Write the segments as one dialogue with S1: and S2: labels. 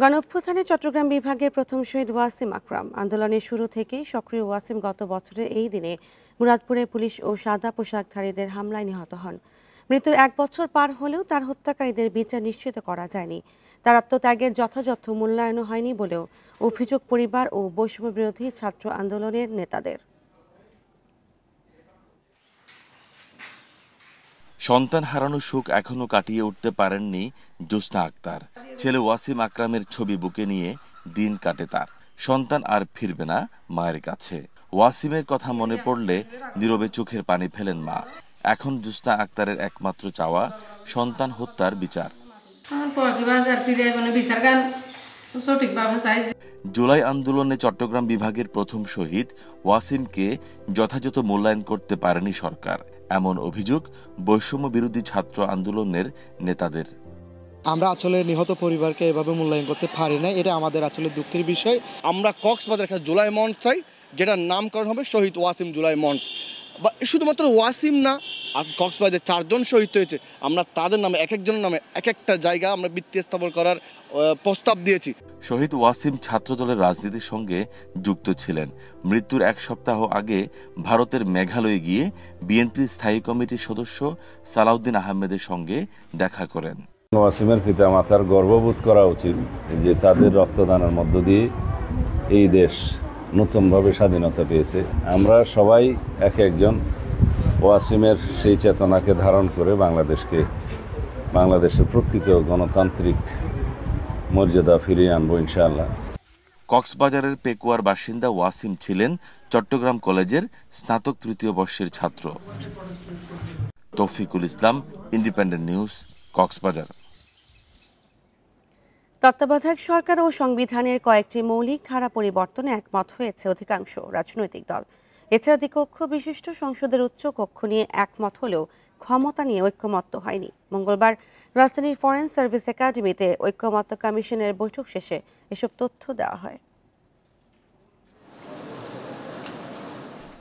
S1: গণঅভ্যুত্থানে চট্টগ্রাম বিভাগের প্রথম শহীদ ওয়াসিম আকরাম আন্দোলনের শুরু থেকেই সক্রিয় ওয়াসিম গত বছরের এই দিনে মুরাদপুরে পুলিশ ও সাদা পোশাকধারীদের হামলায় নিহত হন। মৃত্যুর 1 বছর পার হলেও তার হত্যাকারীদের বিচার নিশ্চিত করা যায়নি। তার আত্মত্যাগের যথাযথ মূল্যায়নও হয়নি বলেও অভিযোগ পরিবার ও বৈষম্য বিরোধী ছাত্র আন্দোলনের নেতাদের।
S2: সন্তান হারানোর শোক এখনো কাটিয়ে উঠতে পারেননি জোসনা আক্তার। ছেলে ওয়াসিম আকরামের ছবি বুকে নিয়ে দিন কাটে তার। সন্তান আর ফিরবে না মায়ের কাছে। ওয়াসিমের কথা মনে পড়লে নীরবে চোখের পানি ফেলেন মা। এখন জোসনা আক্তারের একমাত্র চাওয়া সন্তান হত্যার বিচার। জুলাই আন্দোলনে চট্টগ্রাম বিভাগের প্রথম শহীদ ওয়াসিমকে যথাযথ মূল্যায়ন করতে পারেনি সরকার, এমন অভিযোগ বৈষম্য বিরোধী ছাত্র আন্দোলনের নেতাদের।
S3: আমরা আসলে নিহত পরিবারকে এভাবে মূল্যায়ন করতে পারি না, এটা আমাদের আসলে দুঃখের বিষয়।
S4: আমরা কক্সবাজার একটা জুলাই মঞ্চ চাই, যেটার নামকরণ হবে শহীদ ওয়াসিম জুলাই মঞ্চ। বা শুধুমাত্র ওয়াসিম না, কক্সবাজারে 4 জন শহীদ হয়েছে, আমরা তাদের নামে এক একজনের নামে এক একটা জায়গা আমরা ভিত্তি স্থাপন করার প্রস্তাব দিয়েছি।
S2: শহীদ ওয়াসিম ছাত্রদলের রাজনীতির সঙ্গে যুক্ত ছিলেন। মৃত্যুর 1 সপ্তাহ আগে ভারতের মেঘালয়ে গিয়ে বিএনপির স্থায়ী কমিটির সদস্য সালাউদ্দিন আহমেদের সঙ্গে দেখা করেন।
S5: ওয়াসিমের পিতামাতার গর্ববোধ করা উচিত যে তাদের রক্তদানের মধ্য দিয়ে এই দেশ নতুনভাবে স্বাধীনতা পেয়েছে। আমরা সবাই এক একজন ওয়াসিমের সেই চেতনাকে ধারণ করে বাংলাদেশের প্রকৃত গণতান্ত্রিক মর্যাদা ফিরিয়ে আনবো ইনশাআল্লাহ।
S2: কক্সবাজারের পেকুয়ার বাসিন্দা ওয়াসিম ছিলেন চট্টগ্রাম কলেজের স্নাতক 3য় বর্ষের ছাত্র। তৌফিকুল ইসলাম, ইন্ডিপেন্ডেন্ট নিউজ, কক্সবাজার।
S1: তত্ত্বাবধায়ক সরকার ও সংবিধানের কয়েকটি মৌলিক ধারা পরিবর্তনে একমত হয়েছে অধিকাংশ রাজনৈতিক দল। এছাড়া দ্বিকক্ষ বিশিষ্ট সংসদের উচ্চ কক্ষ নিয়ে একমত হলেও ক্ষমতা নিয়ে ঐক্যমত্য হয়নি। মঙ্গলবার রাজধানীর ফরেন সার্ভিস একাডেমিতে ঐক্যমত্য কমিশনের বৈঠক শেষে এসব তথ্য দেওয়া হয়।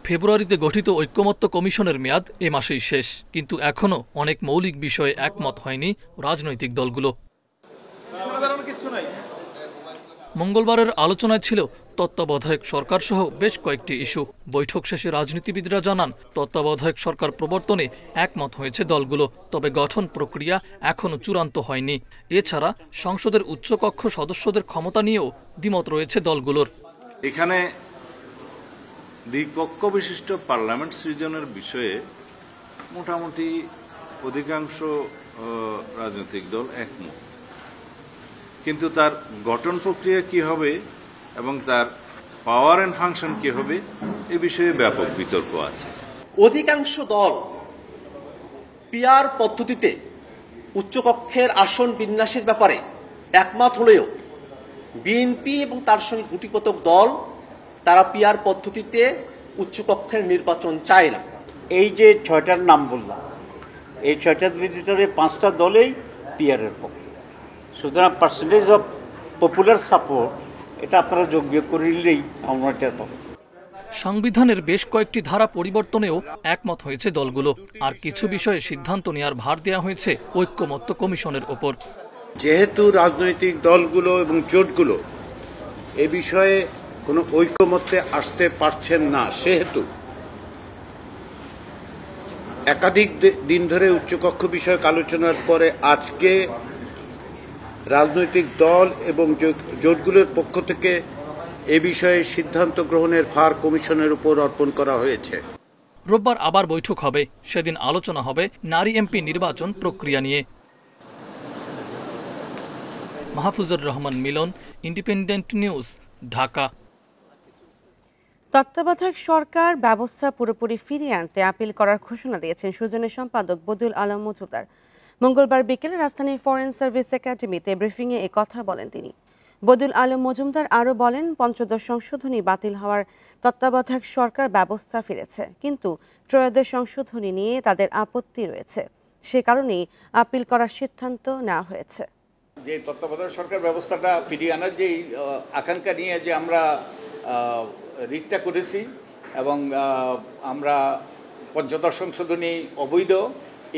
S6: ফেব্রুয়ারিতে গঠিত ঐক্যমত্য কমিশনের মেয়াদ এ মাসেই শেষ, কিন্তু এখনও অনেক মৌলিক বিষয়ে একমত হয়নি রাজনৈতিক দলগুলো। মঙ্গলবারের আলোচনায় ছিল তত্ত্বাবধায়ক সরকার সহ বেশ কয়েকটি ইস্যু। বৈঠক শেষে রাজনীতিবিদরা জানান, তত্ত্বাবধায়ক সরকার প্রবর্তনে একমত হয়েছে দলগুলো, তবে গঠন প্রক্রিয়া এখনও চূড়ান্ত হয়নি। এছাড়া সংসদের উচ্চকক্ষ সদস্যদের ক্ষমতা নিয়েও দ্বিমত রয়েছে দলগুলোর।
S7: এখানে দ্বিকক্ষ বিশিষ্ট পার্লামেন্ট সৃজনের বিষয়ে মোটামুটি অধিকাংশ রাজনৈতিক দল একমত, কিন্তু তার গঠন প্রক্রিয়া কি হবে এবং তার পাওয়ার এন্ড ফাংশন কি হবে এ বিষয়ে ব্যাপক বিতর্ক আছে।
S8: অধিকাংশ দল পিআর পদ্ধতিতে উচ্চকক্ষের আসন বিন্যাসের ব্যাপারে একমত হলেও বিএনপি এবং তার সঙ্গে গুটিকতক দল তারা পিআর পদ্ধতিতে উচ্চকক্ষের নির্বাচন চায় না।
S9: এই যে 6টার নাম বললাম, এই 6টার ভিতরে 5টা দলেই পিআরের পক্ষে। সুতরাং পার্সেন্টেজ অফ পপুলার সাপোর্ট এটা আপনারা যোগ্য করে নিলেই আমরা এটা পাবো।
S6: সংবিধানের বেশ কয়েকটি ধারা পরিবর্তনেও একমত হয়েছে দলগুলো, আর কিছু বিষয়ে সিদ্ধান্ত নেওয়ার ভার দেওয়া হয়েছে ঐক্যমত্য কমিশনের ওপর।
S10: যেহেতু রাজনৈতিক দলগুলো এবং জোটগুলো এ বিষয়ে কোনো ঐক্যমত্যে আসতে পারছেন না, সেহেতু একাধিক দিন ধরে উচ্চকক্ষ বিষয়ক আলোচনার পরে আজকে রাজনৈতিক দল এবং জোটগুলোর পক্ষ থেকে এ বিষয়ে সিদ্ধান্ত গ্রহণের ভার কমিশনের উপর অর্পণ করা হয়েছে।
S6: রোববার আবার বৈঠক হবে, সেদিন আলোচনা হবে নারী এমপি নির্বাচন প্রক্রিয়া নিয়ে। মাহফুজুর রহমান মিলন, ইন্ডিপেন্ডেন্ট নিউজ, ঢাকা।
S1: তত্ত্বাবধায়ক সরকার ব্যবস্থা পুরোপুরি ফিরিয়ে আনতে আপিল করার ঘোষণা দিয়েছেন সুজনের সম্পাদক বদিউল আলম মজুমদার। মঙ্গলবার বিকেলে রাজধানীর ফরেন সার্ভিস একাডেমিতে ব্রিফিংয়ে কথা বলেন তিনি। বদিউল আলম মজুমদার আরও বলেন, পঞ্চদশ সংশোধনী বাতিল হওয়ার তত্ত্বাবধায়ক সরকার ব্যবস্থা ফিরেছে, কিন্তু ত্রয়োদশ সংশোধনী নিয়ে তাদের আপত্তি রয়েছে। সে কারণেই আপিল করার সিদ্ধান্ত নেওয়া হয়েছে।
S11: যে তত্ত্বাবধায়ক সরকার ব্যবস্থাটা ফিরিয়ে আনার যে আকাঙ্ক্ষা নিয়ে যে আমরা রিটটা করেছি এবং আমরা পঞ্চদশ সংশোধনী অবৈধ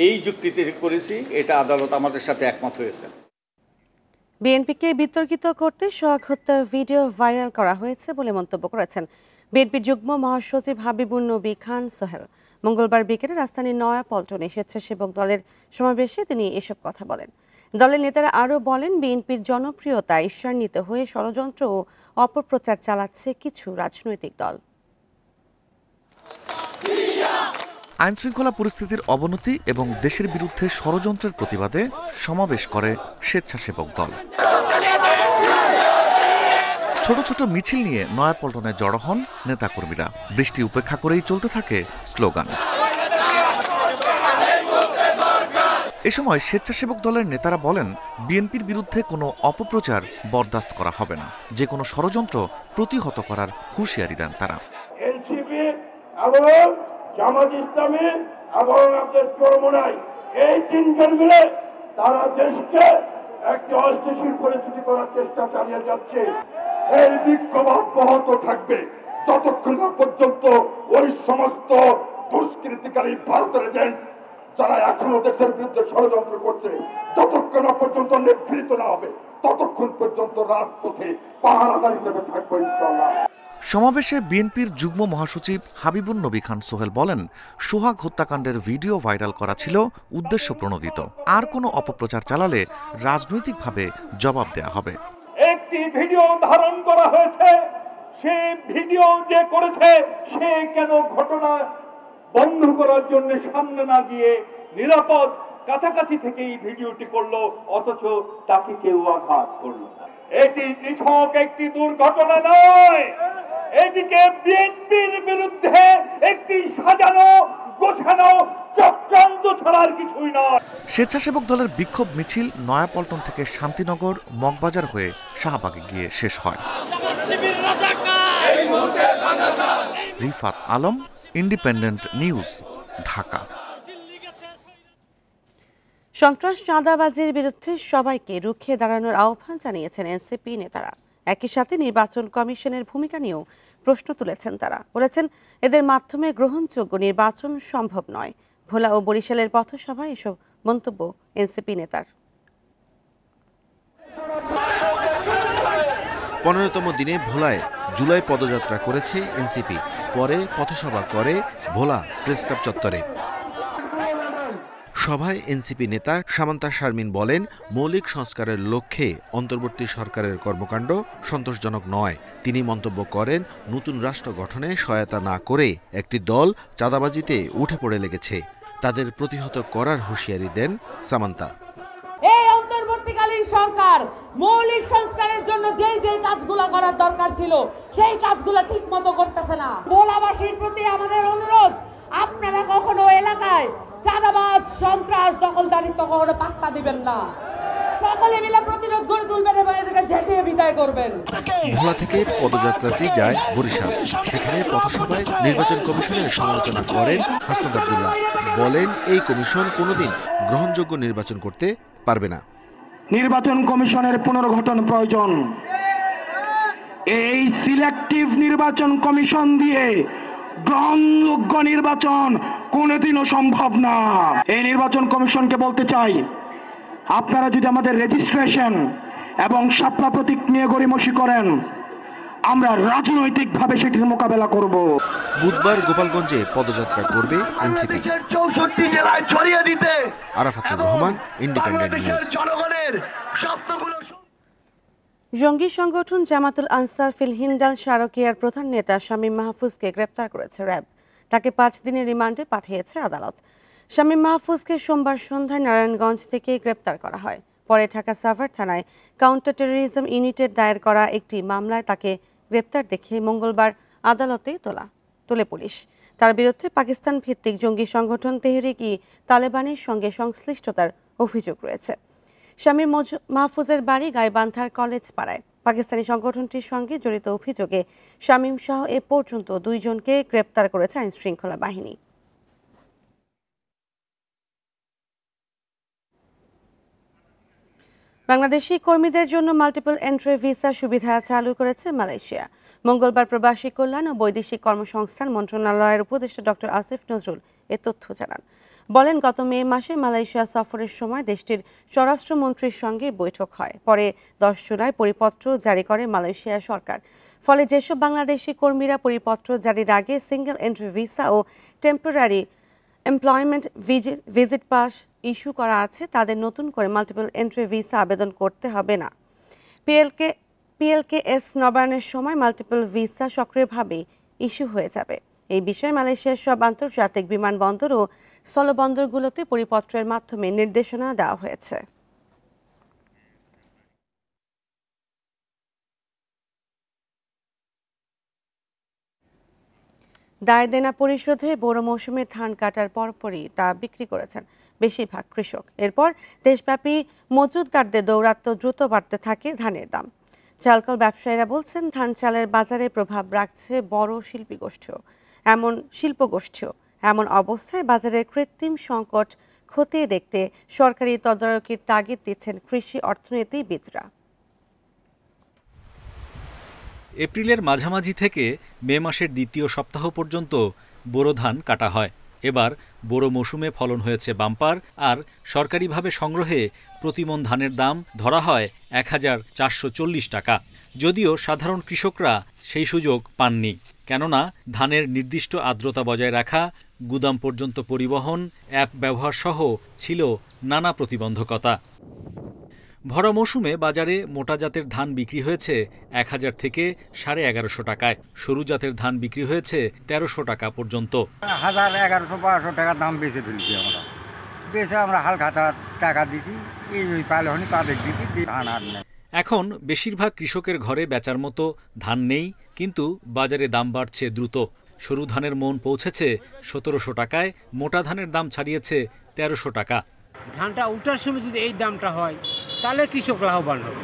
S11: এই যুক্তিতে করেছি, এটা আদালত আমাদের সাথে একমত হয়েছে।
S1: বিএনপিকে বিতর্কিত করতে সোহাগ হত্যার ভিডিও ভাইরাল করা হয়েছে বলে মন্তব্য করেছেন বিএনপির যুগ্ম মহাসচিব হাবিবুন নবী খান সোহেল। মঙ্গলবার বিকেলে রাজধানীর নয়াপল্টনে স্বেচ্ছাসেবক দলের সমাবেশে তিনি এসব কথা বলেন। দলের নেতারা আরও বলেন, বিএনপির জনপ্রিয়তা ঈর্ষান্বিত হয়ে ষড়যন্ত্র ও অপপ্রচার চালাচ্ছে কিছু রাজনৈতিক দল।
S12: আইনশৃঙ্খলা পরিস্থিতির অবনতি এবং দেশের বিরুদ্ধে ষড়যন্ত্রের প্রতিবাদে সমাবেশ করে স্বেচ্ছাসেবক দল। ছোট ছোট মিছিল নিয়ে নয়াপল্টনে জড়ো হন নেতাকর্মীরা। বৃষ্টি উপেক্ষা করেই চলতে থাকে স্লোগান। এ সময় স্বেচ্ছাসেবক দলের নেতারা বলেন, বিএনপির বিরুদ্ধে কোনো অপপ্রচার বরদাস্ত করা হবে না। যে কোনো ষড়যন্ত্র প্রতিহত করার হুঁশিয়ারি দেন তারা।
S13: এনসিপি এবং জামাত ইসলামী এবং আপনাদের চরমোনাই এই তিনজন মিলে তারা দেশকে একটি অস্থিতিশীল পরিস্থিতি করার চেষ্টা চালিয়ে যাচ্ছে। এই বিক্ষোভ অব্যাহত থাকবে যতক্ষণ না পর্যন্ত ওই সমস্ত দুষ্কৃতিকারী ভারতের এজেন্ট যারা এখনো দেশের বিরুদ্ধে ষড়যন্ত্র করছে যতক্ষণ না পর্যন্ত নিবৃত্ত না হবে ততক্ষণ পর্যন্ত রাজপথে পাহারাদার হিসেবে থাকবে ইনশাআল্লাহ।
S12: সমাবেশে বিএনপির যুগ্ম মহাসচিব হাবিবুন নবী খান সোহেল বলেন, সোহাগ হত্যাকাণ্ডের ভিডিও ভাইরাল করা ছিল উদ্দেশ্য প্রণোদিত। আর কোনো অপপ্রচার চালালে রাজনৈতিকভাবে জবাব দেয়া হবে।
S13: একটি ভিডিও ধারণ করা হয়েছে, সেই ভিডিও যে করেছে সে কেন ঘটনা বন্ধ করার জন্য সামনে না গিয়ে নিরাপদ কাছাকাছি থেকে এই ভিডিওটি করলো, অথচ তাকে কেউ আঘাত করলো না। এটি নিছক একটি দুর্ঘটনা নয়, এদিকে বিএনপির বিরুদ্ধে একটি সাজানো গোছানো চক্রান্ত ছাড়ার কিছুই নয়।
S12: স্বেচ্ছাসেবক দলের বিক্ষোভ মিছিল নয়াপল্টন থেকে শান্তিনগর মগবাজার হয়ে শাহবাগে গিয়ে শেষ হয়। Rifat Alam, independent news, Dhaka.
S1: সন্ত্রাস চাঁদাবাজির বিরুদ্ধে সবাইকে রুখে দাঁড়ানোর আহ্বান জানিয়েছেন এনসিপি নেতারা। একই সাথে নির্বাচন কমিশনের ভূমিকা নিয়েও প্রশ্ন তুলেছেন তারা। বলেছেন, এদের মাধ্যমে গ্রহণযোগ্য নির্বাচন সম্ভব নয়। ভোলা ও বরিশালের পথসভায় এসব মন্তব্য এনসিপি নেতার।
S14: 15তম দিনে ভোলায় জুলাই পদযাত্রা করেছে এনসিপি। পরে পথসভা করে ভোলা প্রেসক্লাব চত্বরে। সভায় এনসিপি নেতা সামান্তা শারমিন বলেন, মৌলিক সংস্কারের লক্ষ্যে অন্তর্বর্তী সরকারের কর্মকাণ্ড সন্তোষজনক নয়। তিনি মন্তব্য করেন, নতুন রাষ্ট্র গঠনে সহায়তা না করে একটি দল চাঁদাবাজিতে উঠে পড়ে লেগেছে। তাদের প্রতিহত করার হুঁশিয়ারি দেন সামান্তা।
S15: এই অন্তর্বর্তীকালীন সরকার মৌলিক সংস্কারের জন্য যেই কাজগুলো করার দরকার ছিল সেই কাজগুলো ঠিক মতো করতেছে না। ভোলাবাসীর প্রতি আমাদের অনুরোধ, আপনারা কখনো এলাকায় চাঁদাবাজ, সন্ত্রাস, দখলদারিত্ব কখনো পাত্তা দিবেন না। সকলে মিলে প্রতিরোধ গড়ে তুলবেন এবং এদেরকে ঝেঁটিয়ে বিদায় করবেন।
S14: ভোলা থেকে পদযাত্রাটি যায় বরিশাল। সেখানে পথসভায় নির্বাচন কমিশনের সমালোচনা করেন হাসনাত আব্দুল্লাহ। বলেন, এই কমিশন কোনোদিন গ্রহণযোগ্য নির্বাচন করতে পারবে না।
S13: নির্বাচন কমিশনের পুনর্গঠন প্রয়োজন। এই সিলেক্টিভ নির্বাচন কমিশন দিয়ে গ্রহণযোগ্য নির্বাচন কোনোদিনও সম্ভব না। এই নির্বাচন কমিশনকে বলতে চাই, আপনারা যদি আমাদের রেজিস্ট্রেশন এবং শাপলা প্রতীক নিয়ে গড়িমসি করেন, আমরা রাজনৈতিকভাবে সেটির মোকাবেলা করব।
S14: বুধবার গোপালগঞ্জে পদযাত্রা করবে এনসিপি।
S16: 64 জেলায় ছড়িয়ে দিতে
S14: আরাফাতুর রহমান, ইন্ডিপেন্ডেন্ট নিউজ।
S16: জনগণের স্বপ্নগুলো।
S1: জঙ্গি সংগঠন জামাতুল আনসার ফিল হিন্দাল শারকিয়ার প্রধান নেতা শামীম মাহফুজকে গ্রেপ্তার করেছে র্যাব। তাকে 5 দিনের রিমান্ডে পাঠিয়েছে আদালত। শামীম মাহফুজকে সোমবার সন্ধ্যায় নারায়ণগঞ্জ থেকে গ্রেপ্তার করা হয়। পরে ঢাকা সাভার থানায় কাউন্টার টেরোরিজম ইউনিটের দায়ের করা একটি মামলায় তাকে গ্রেপ্তার দেখে মঙ্গলবার আদালতে তোলে পুলিশ। তার বিরুদ্ধে পাকিস্তান ভিত্তিক জঙ্গি সংগঠন তেহরিক-ই-তালেবানের সঙ্গে সংশ্লিষ্টতার অভিযোগ রয়েছে। শামীম মাহফুজের বাড়ি গাইবান্ধার কলেজ পাড়ায়। পাকিস্তানি সংগঠনটির সঙ্গে জড়িত অভিযোগে শামীম সহ এ পর্যন্ত 2 জনকে গ্রেপ্তার করেছে আইনশৃঙ্খলা বাহিনী। বাংলাদেশি কর্মীদের জন্য মাল্টিপল এন্ট্রি ভিসা সুবিধা চালু করেছে মালয়েশিয়া। মঙ্গলবার প্রবাসী কল্যাণ ও বৈদেশিক কর্মসংস্থান মন্ত্রণালয়ের উপদেষ্টা ডক্টর আসিফ নজরুল এ তথ্য জানান। বলেন, গত মে মাসে মালয়েশিয়া সফরের সময় দেশটির স্বরাষ্ট্রমন্ত্রীর সঙ্গে বৈঠক হয়। পরে 10 জুলাই পরিপত্র জারি করে মালয়েশিয়া সরকার। ফলে যেসব বাংলাদেশি কর্মীরা পরিপত্র জারির আগে সিঙ্গেল এন্ট্রি ভিসা ও temporary employment visit pass issue করা আছে, তাদের নতুন করে মাল্টিপল এন্ট্রি ভিসা আবেদন করতে হবে না। পিএলকেএস নবায়নের সময় মাল্টিপল ভিসা সক্রিয়ভাবে ইস্যু হয়ে যাবে। এই বিষয়ে মালয়েশিয়ার সব আন্তর্জাতিক বিমানবন্দর ও স্থলবন্দরগুলোতে পরিপত্রের মাধ্যমে নির্দেশনা দেওয়া হয়েছে। দায় দেনা পরিশোধে বোরো মৌসুমে ধান কাটার পরপরই তা বিক্রি করেছেন বেশিরভাগ কৃষক। এরপর দেশব্যাপী মজুতদারদের দৌরাত্ম্য দ্রুত বাড়তে থাকে ধানের দাম। চালকল ব্যবসায়ীরা বলছেন, ধান চালের বাজারে প্রভাব রাখছে বড় শিল্পগোষ্ঠীও। এমন অবস্থায় বাজারে কৃত্রিম সংকট খতিয়ে দেখতে সরকারি তদারকির তাগিদ দিচ্ছেন কৃষি অর্থনীতিবিদরা।
S17: এপ্রিলের মাঝামাঝি থেকে মে মাসের দ্বিতীয় সপ্তাহ পর্যন্ত বোরো ধান কাটা হয়। এবার বোরো মৌসুমে ফলন হয়েছে বাম্পার, আর সরকারিভাবে সংগ্রহে প্রতিমণ ধানের দাম ধরা হয় 1440 টাকা। যদিও সাধারণ কৃষকরা সেই সুযোগ পাননি, কেননা ধানের নির্দিষ্ট আর্দ্রতা বজায় রাখা, গুদাম পর্যন্ত পরিবহন, অ্যাপ ব্যবহার সহ ছিল নানা প্রতিবন্ধকতা। ভরা মৌসুমে বাজারে মোটা জাতের ধান বিক্রি হয়েছে 1000 থেকে 1150 টাকায়, সরু জাতের ধান বিক্রি হয়েছে 1300 টাকা পর্যন্ত।
S18: 1000, 1100-1200 টাকা দাম বেঁচে ফেলছি আমরা। বেঁচে আমরা হালকা টাকা দিছি, এই পালে হনি তাদের দিছি, ধান আর নেই।
S17: এখন বেশিরভাগ কৃষকের ঘরে বেচার মতো ধান নেই, কিন্তু বাজারে দাম বাড়ছে দ্রুত। সরু ধানের মন পৌঁছেছে 1700 টাকায়, মোটা ধানের দাম ছাড়িয়েছে 1300 টাকা।
S19: ধানটা উঠার সময় যদি এই দামটা হয় তাহলে কৃষক লাভবান হবে।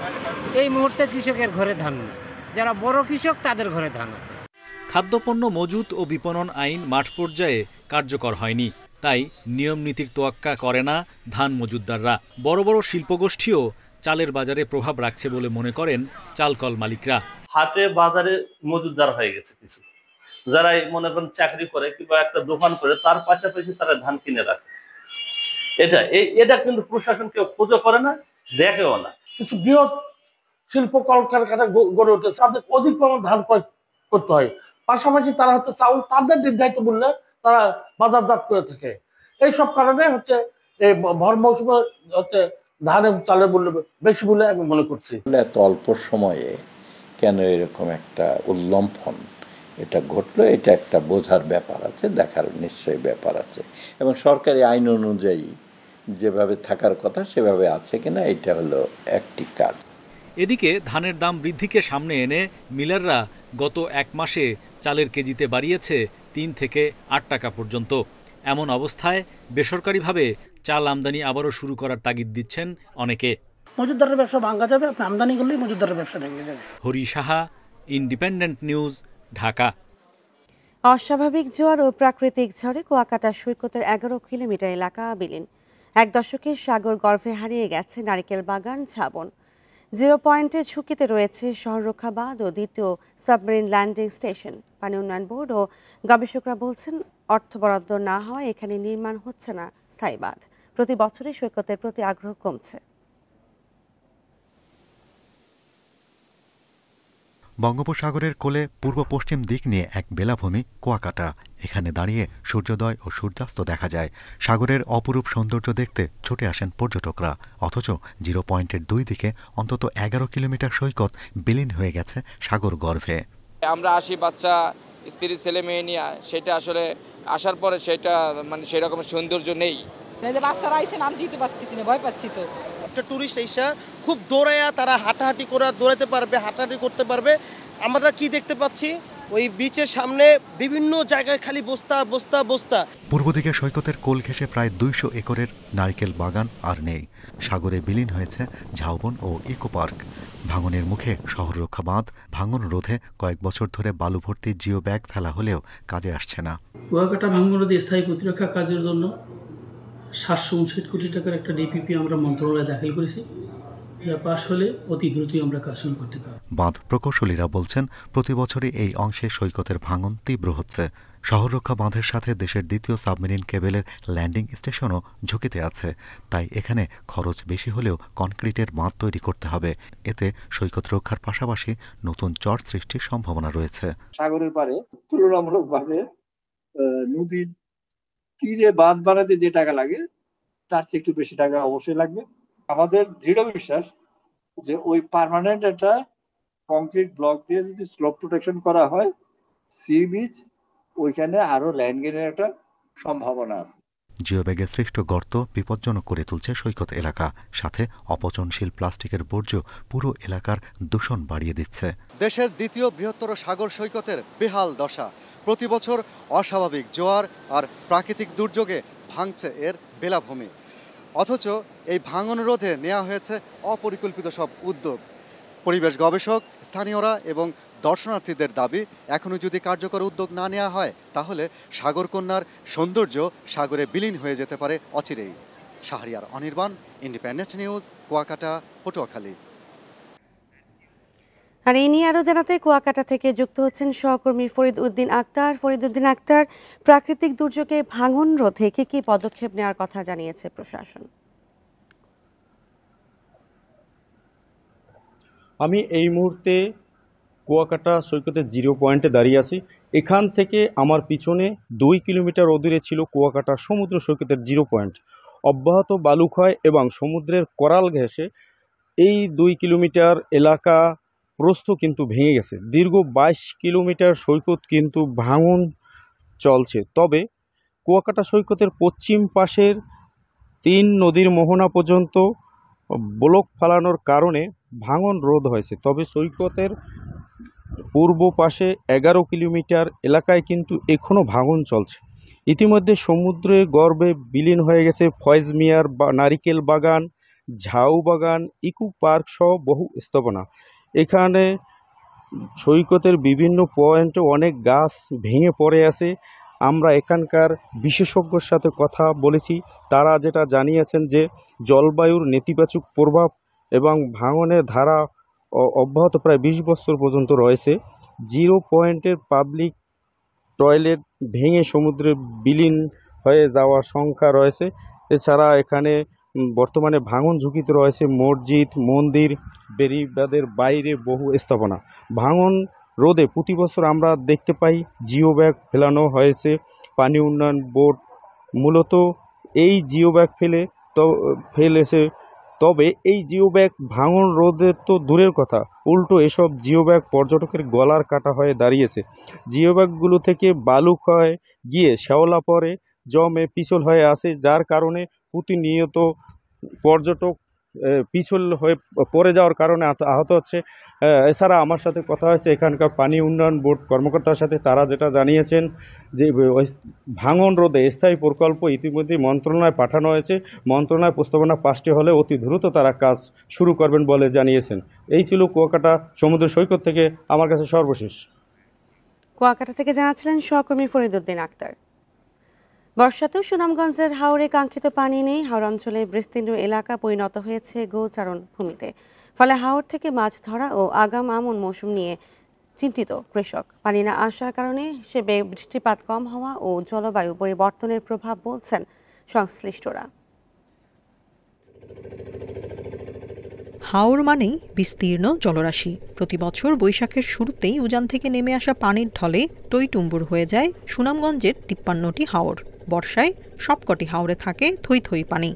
S19: এই মুহূর্তে কৃষকের ঘরে ধান নেই, যারা বড় কৃষক তাদের ঘরে ধান আছে।
S17: খাদ্যপণ্য মজুত ও বিপণন আইন মাঠ পর্যায়ে কার্যকর হয়নি, তাই নিয়ম নীতির তোয়াক্কা করে না ধান মজুতদাররা। বড় বড় শিল্পগোষ্ঠীও চালের বাজারে প্রভাব রাখছে বলে মনে করেন চালকল মালিকরা।
S20: হাটে বাজারে মজুতদার হয়ে গেছে কিছু, যারা মনে করেন চাকরি করে কিংবা একটা দোকান করে, তার পাশাপাশি তারা ধান কিনে রাখে। এটা কিন্তু প্রশাসন কেউ খোঁজও করে না, দেখেও না।
S21: কিছু বৃহৎ শিল্প কলকারখানা গড়ে উঠেছে, তাদের অধিক পরিমাণ ধান ক্রয় করতে হয়। পাশাপাশি তারা হচ্ছে চাউল তাদের নির্ধারিত মূল্যে তারা বাজারজাত করে থাকে। এইসব কারণে হচ্ছে এই ভর মৌসুমে হচ্ছে ধানের চালের মূল্য বেশি বলে আমি মনে করছি।
S22: এত অল্প সময়ে কেন এরকম একটা উল্লম্ফন এটা ঘটলো, এটা একটা বোঝার ব্যাপার আছে, দেখার নিশ্চয়ই ব্যাপার আছে, এবং সরকারি আইন অনুযায়ী যেভাবে থাকার কথা সেভাবে আছে কিনা এটা হলো একটি কাজ।
S17: এদিকে ধানের দাম বৃদ্ধিকে সামনে এনে মিলাররা গত এক মাসে চালের কেজিতে বাড়িয়েছে 3 থেকে 8 টাকা পর্যন্ত। এমন অবস্থায় বেসরকারিভাবে চাল আমদানি আবারও শুরু করার তাগিদ দিচ্ছেন অনেকে।
S23: মজুতদারের ব্যবসা ভাঙা যাবে, আপনি আমদানি করলেই মজুতদারের ব্যবসা ভেঙে যাবে।
S17: Hari Saha, independent news, Dhaka.
S1: অস্বাভাবিক জোয়ার ও প্রাকৃতিক ঝড়ে কুয়াকাটা সৈকতের 11 কিলোমিটার এলাকা বিলীন। 1 দশকে সাগর গর্ভে হারিয়ে গেছে নারিকেল বাগান, ঝাবন। 0 পয়েন্টে ঝুঁকিতে রয়েছে শহররক্ষা বাঁধ ও দ্বিতীয় সাবমেরিন ল্যান্ডিং স্টেশন। পানি উন্নয়ন বোর্ড ও গবেষকরা বলছেন, অর্থ বরাদ্দ না হওয়ায় এখানে নির্মাণ হচ্ছে না স্থায়ী বাঁধ। প্রতি বছরই সৈকতের প্রতি আগ্রহ কমছে।
S24: বঙ্গোপসাগরের কোলে পূর্ব পশ্চিম দিক নিয়ে এক বেলাভূমি কুয়াকাটা। এখানে দাঁড়িয়ে সূর্যোদয় ও সূর্যাস্ত দেখা যায়। সাগরের অপরূপ সৌন্দর্য দেখতে ছুটে আসেন পর্যটকরা। অথচ 0 পয়েন্টের 2 দিকে অন্তত 11 কিলোমিটার সৈকত বিলীন হয়ে গেছে সাগর গর্ভে।
S25: আমরা আসি বাচ্চা, স্ত্রী, ছেলে মেয়ে নিয়ে, সেটা আসলে আসার পরে সেটা মানে সেরকম সৌন্দর্য নেই।
S26: বাচ্চারা আইসে নাম দিতে পারতেছি না, ভয় পাচ্ছি তো।
S27: একটা টুরিস্ট এসে খুব দৌড়াইয়া তারা হাঁটাহাঁটি করে দৌড়াতে পারবে, হাঁটাহাঁটি করতে পারবে। আমরা কি দেখতে পাচ্ছি, ওই বিচের সামনে বিভিন্ন জায়গায় খালি বস্তা বস্তা বস্তা।
S24: পূর্ব দিকে সৈকতের কোল ঘেঁষে প্রায় 200 একরের নারকেল বাগান আর নেই। সাগরে বিলীন হয়েছে ঝাউবন ও ইকো পার্ক। ভাঙনের মুখে শহররক্ষা বাঁধ। ভাঙন রোধে কয়েক বছর ধরে বালু ভর্তি জিও ব্যাগ ফেলা হলেও কাজে আসছে না।
S23: কুয়াকাটা ভাঙন রোধে স্থায়ী প্রতিরক্ষা কাজের জন্য 759 কোটি টাকার একটা ডিপিপি আমরা মন্ত্রণালয়ে দাখিল করেছি।
S2: পাস হলে অতি দ্রুতই আমরা কাজ শুরু করতে পারব।
S24: বাঁধ প্রকৌশলীরা বলছেন প্রতি বছরই এই অংশে সৈকতের ভাঙন তীব্র হচ্ছে। শহররক্ষা বাঁধের সাথে দেশের দ্বিতীয় সাবমেরিন কেবলের ল্যান্ডিং স্টেশনও ঝুঁকিতে আছে। তাই এখানে খরচ বেশি হলেও কনক্রিটের বাঁধ তৈরি করতে হবে। এতে সৈকত রক্ষার পাশাপাশি নতুন চর সৃষ্টির সম্ভাবনা রয়েছে।
S3: সাগরের পারে তুলনামূলকভাবে নদীর তীরে বাঁধ বানাতে যে টাকা লাগে তার চেয়ে একটু বেশি টাকা অবশ্যই লাগবে। আমাদের দৃঢ় বিশ্বাস যে ওই পার্মানেন্ট একটা কংক্রিট ব্লক দিয়ে যদি স্লোপ প্রোটেকশন করা হয়, সি বিচ ওইখানে আরো ল্যান্ড গেইনের একটা সম্ভাবনা আছে।
S24: জিওব্যাগে সৃষ্ট গর্ত বিপজ্জনক করে তুলছে সৈকত এলাকা, সাথে অপচনশীল প্লাস্টিকের বর্জ্য পুরো এলাকার দূষণ বাড়িয়ে দিচ্ছে।
S4: দেশের দ্বিতীয় বৃহত্তর সাগর সৈকতের বেহাল দশা। প্রতি বছর অস্বাভাবিক জোয়ার আর প্রাকৃতিক দুর্যোগে ভাঙছে এর বেলাভূমি। অথচ এই ভাঙন রোধে নেওয়া হয়েছে অপরিকল্পিত সব উদ্যোগ। পরিবেশ গবেষক, স্থানীয়রা এবং দর্শনার্থীদের দাবি, এখনও যদি কার্যকর উদ্যোগ না নেওয়া হয় তাহলে সাগরকন্যার সৌন্দর্য সাগরে বিলীন হয়ে যেতে পারে অচিরেই। Shahriar Anirban, Independent News, Kuakata, Patuakhali.
S1: আর এই নিয়ে আরও জানাতে কুয়াকাটা থেকে যুক্ত হচ্ছেন সহকর্মী ফরিদ উদ্দিন আক্তার। ফরিদ উদ্দিন আক্তার, প্রাকৃতিক দুর্যোগে ভাঙন রোধে কি কি পদক্ষেপ নেওয়ার কথা জানিয়েছে প্রশাসন?
S5: আমি এই মুহূর্তে কুয়াকাটা সৈকতের 0 পয়েন্টে দাঁড়িয়ে আছি। এখান থেকে আমার পিছনে 2 কিলোমিটার অদূরে ছিল কুয়াকাটা সমুদ্র সৈকতের 0 পয়েন্ট। অব্যাহত বালুক্ষয় এবং সমুদ্রের করাল ঘেঁষে এই 2 কিলোমিটার এলাকা প্রস্থ কিন্তু ভেঙে গেছে। দীর্ঘ 22 কিলোমিটার সৈকত কিন্তু ভাঙন চলছে। তবে কুয়াকাটা সৈকতের পশ্চিম পাশের 3 নদীর মোহনা পর্যন্ত ব্লক ফালানোর কারণে ভাঙন রোধ হয়েছে। তবে সৈকতের পূর্ব পাশে 11 কিলোমিটার এলাকায় কিন্তু এখনও ভাঙন চলছে। ইতিমধ্যে সমুদ্রে গর্ভে বিলীন হয়ে গেছে ফয়েজ মিয়ার নারিকেল বাগান, ঝাউ বাগান, ইকো পার্ক সহ বহু স্থাপনা। এখানে সৈকতের বিভিন্ন পয়েন্টে অনেক গাছ ভেঙে পড়ে আছে। আমরা এখানকার বিশেষজ্ঞর সাথে কথা বলেছি, তারা যেটা জানিয়েছেন যে জলবায়ুর নেতিবাচক প্রভাব এবং ভাঙনের ধারা অব্যাহত প্রায় 20 বছর পর্যন্ত রয়েছে। 0 পয়েন্টের পাবলিক টয়লেট ভেঙে সমুদ্রে বিলীন হয়ে যাওয়ার সংখ্যা রয়েছে। এছাড়া এখানে বর্তমানে ভাঙন ঝুঁকিতে রয়েছে মসজিদ, মন্দির, বেড়িবাঁধের বাইরে বহু স্থাপনা। ভাঙন রোধে প্রতি বছর আমরা দেখতে পাই জিও ব্যাগ ফেলানো হয়েছে। পানি উন্নয়ন বোর্ড মূলত এই জিও ব্যাগ ফেলেছে। তবে এই জিও ব্যাগ ভাঙন রোধের তো দূরের কথা, উল্টো এসব জিও ব্যাগ পর্যটকের গলার কাটা হয়ে দাঁড়িয়েছে। জিও ব্যাগগুলো থেকে বালু ক্ষয় গিয়ে শ্যাওলা পরে জমে পিছল হয়ে আসে, যার কারণে প্রতিনিয়ত পর্যটক পিছল হয়ে পড়ে যাওয়ার কারণে আহত হচ্ছে। এছাড়া আমার সাথে কথা হয়েছে এখানকার পানি উন্নয়ন বোর্ড কর্মকর্তার সাথে, তারা যেটা জানিয়েছেন যে ভাঙন রোধে স্থায়ী প্রকল্প ইতিমধ্যে মন্ত্রণালয়ে পাঠানো হয়েছে। মন্ত্রণালয় প্রস্তাবনা 5টি হলে অতি দ্রুত তারা কাজ শুরু করবেন বলে জানিয়েছেন। এই ছিল কুয়াকাটা সমুদ্র সৈকত থেকে আমার কাছে সর্বশেষ।
S1: কুয়াকাটা থেকে জানাচ্ছিলেন সহকর্মী ফরিদ উদ্দিন আক্তার। বর্ষাতেও সুনামগঞ্জের হাওরে কাঙ্ক্ষিত পানি নেই। হাওর অঞ্চলের বিস্তীর্ণ এলাকা পরিণত হয়েছে গোচারণ ভূমিতে। ফলে হাওর থেকে মাছ ধরা ও আগাম আমন মৌসুম নিয়ে চিন্তিত কৃষক। পানি না আসার কারণে হিসেবে বৃষ্টিপাত কম হওয়া ও জলবায়ু পরিবর্তনের প্রভাব বলছেন সংশ্লিষ্টরা।
S7: হাওর মানেই বিস্তীর্ণ জলরাশি। প্রতি বছর বৈশাখের শুরুতেই উজান থেকে নেমে আসা পানির ঢলে টইটুম্বুর হয়ে যায় সুনামগঞ্জের 53টি হাওর। বর্ষায় সবকটি হাওরে থাকে থই থই পানি।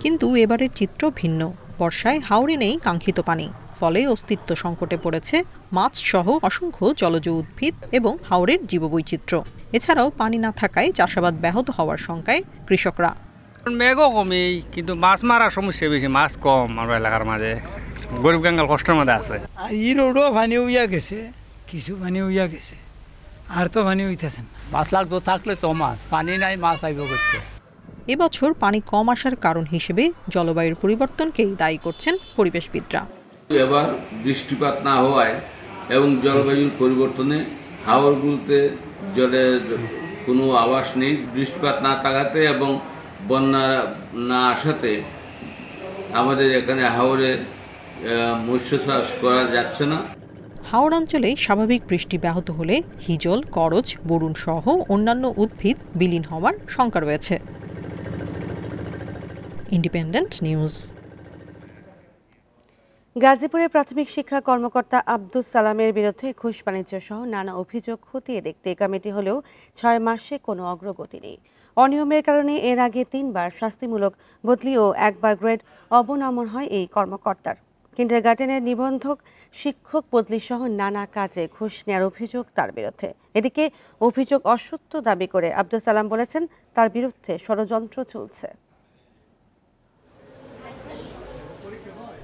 S7: কিন্তু এবারের চিত্র ভিন্ন। বর্ষায় হাওরে নেই কাঙ্ক্ষিত পানি, ফলে অস্তিত্ব সংকটে পড়েছে মাছ সহ অসংখ্য জলজ উদ্ভিদ এবং হাওরের জীববৈচিত্র্য। এছাড়াও পানি না থাকায় চাষাবাদ ব্যাহত হওয়ার শঙ্কায় কৃষকরা।
S8: মেঘও কমই, কিন্তু মাছ মারার সমস্যা বেশি, মাছ কম আমার এলাকার মাঝে। গরিব গাঙ্গাল কষ্টের মধ্যে আছে।
S9: আর এই রোডও পানি উইয়া গেছে, কিছু পানি উইয়া গেছে, আর তো পানি উইতেছে না।
S8: মাছ লাগতো থাকলে তো মাছ, পানি নাই, মাছ আইব করতে।
S7: এবছর পানি কম আসার কারণ হিসেবে জলবায়ুর পরিবর্তনকেই দায়ী করছেন পরিবেশবিদরা।
S28: এবার বৃষ্টিপাত না হওয়ায় এবং জলবায়ুর পরিবর্তনে হাওরগুলোতে জলের কোনো আবাস নেই। বৃষ্টিপাত না থাকাতে এবং বন্যা না আসাতে আমাদের এখানে হাওরে মৎস্য চাষ করা যাচ্ছে না।
S7: হাওড় অঞ্চলে স্বাভাবিক বৃষ্টি ব্যাহত হলে হিজল, করজ, বরুণ সহ অন্যান্য উদ্ভিদ বিলীন হওয়ার শঙ্কা রয়েছে। Independent news.
S1: গাজীপুরে প্রাথমিক শিক্ষা কর্মকর্তা আব্দুস সালামের বিরুদ্ধে ঘুষ বাণিজ্য সহ নানা অভিযোগ খতিয়ে দেখতে কমিটি হলেও 6 মাসে কোনো অগ্রগতি নেই। অনিয়মের কারণে এর আগে 3বার শাস্তিমূলক বদলি ও 1বার গ্রেড অবনমন হয় এই কর্মকর্তার। কিন্ডারগার্টেনের নিবন্ধক শিক্ষক বদলি সহ নানা কাজে ঘুষ নেওয়ার অভিযোগ তার বিরুদ্ধে। এদিকে অভিযোগ অসত্য দাবি করে আব্দুস সালাম বলেছেন তার বিরুদ্ধে ষড়যন্ত্র চলছে।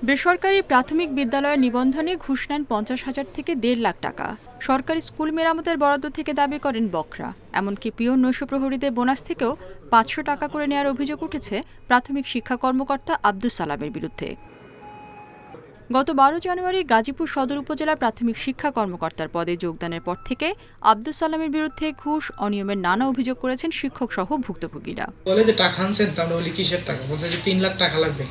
S6: বেসরকারি প্রাথমিক বিদ্যালয়ের নিবন্ধনে ঘুষ নেন 50,000 থেকে 1.5 লাখ টাকা। সরকারি স্কুল মেরামতের বরাদ্দ থেকে দাবি করেন বকরা। এমনকি পিয়ন নৈশ প্রহরীদের বোনাস থেকেও 500 টাকা করে নেওয়ার অভিযোগ উঠেছে প্রাথমিক শিক্ষা কর্মকর্তা আব্দুস সালামের বিরুদ্ধে। গত 12 জানুয়ারি গাজীপুর সদর উপজেলার প্রাথমিক শিক্ষা কর্মকর্তার পদে যোগদানের পর থেকে আব্দুস সালামের বিরুদ্ধে ঘুষ অনিয়মের নানা অভিযোগ করেছেন শিক্ষক সহ ভুক্তভোগীরা।
S10: বলে যে টাকা আনছেন, আমরা বলি কিসের টাকা, বলছে যে 3 লাখ টাকা লাগবে।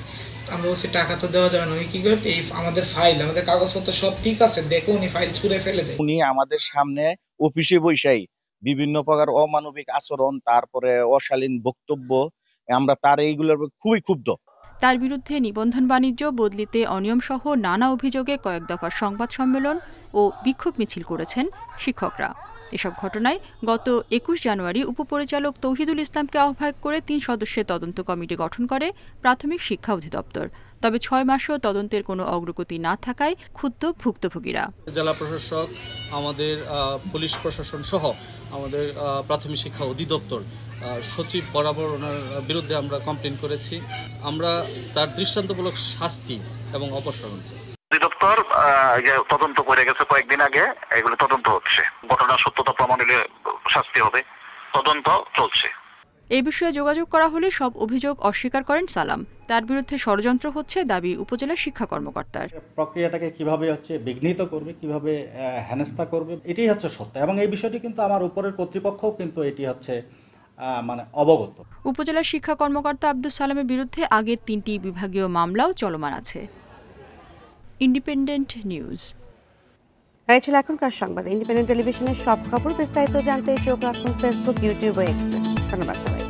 S10: আমরা বলছি টাকা তো দেওয়া যাবে না। উনি কি করে, এই আমাদের ফাইল, আমাদের কাগজপত্র সব ঠিক আছে, দেখো উনি ফাইল ছুঁড়ে ফেলে দেয়।
S11: উনি আমাদের সামনে অফিসে বসেই বিভিন্ন প্রকার অমানবিক আচরণ, তারপরে অশালীন বক্তব্য, আমরা তার এইগুলোর খুবই ক্ষুব্ধ।
S6: তার বিরুদ্ধে নিবন্ধন বাণিজ্য, বদলিতে অনিয়ম সহ নানা অভিযোগে কয়েক দফার সংবাদ সম্মেলন ও বিক্ষোভ মিছিল করেছেন শিক্ষকরা। এসব ঘটনায় গত 21 জানুয়ারি উপপরিচালক তৌহিদুল ইসলামকে আহ্বায়ক করে 3 সদস্যের তদন্ত কমিটি গঠন করে প্রাথমিক শিক্ষা অধিদপ্তর। তবে 6 মাসেও তদন্তের কোনো অগ্রগতি না থাকায় ক্ষুব্ধ ভুক্তভোগীরা।
S12: জেলা প্রশাসক, আমাদের পুলিশ প্রশাসন সহ আমাদের প্রাথমিক শিক্ষা অধিদপ্তর সচিব বরাবর ওনার বিরুদ্ধে আমরা কমপ্লেন করেছি। আমরা তার দৃষ্টান্তমূলক শাস্তি এবং অপসারণ চাই।
S13: অধিদপ্তর তদন্ত করে গেছে কয়েকদিন আগে, এগুলো তদন্ত হচ্ছে, ঘটনার সত্যতা প্রমাণ হলে শাস্তি হবে, তদন্ত চলছে।
S6: এই বিষয়ে যোগাযোগ করা হলে সব অভিযোগ অস্বীকার করেন সালাম। তার বিরুদ্ধে ষড়যন্ত্র হচ্ছে দাবি উপজেলা শিক্ষা কর্মকর্তার।
S14: প্রক্রিয়াটাকে কিভাবে বিঘ্নিত করবে, কিভাবে হেনস্থা করবে, এটাই হচ্ছে সত্য। এবং এই বিষয়টি কিন্তু আমার উপরের কর্তৃপক্ষও কিন্তু এটি হচ্ছে অবগত।
S6: উপজেলা শিক্ষা কর্মকর্তা আব্দুস সালামের বিরুদ্ধে আগের 3টি বিভাগীয় মামলাও চলমান আছে। Independent news.
S1: এই ছিল এখনকার সংবাদ। ইন্ডিপেন্ডেন্ট টেলিভিশনের সব খবর বিস্তারিত জানতে চোখ রাখুন ফেসবুক, ইউটিউব ও এক্সে। ধন্যবাদ সবাই।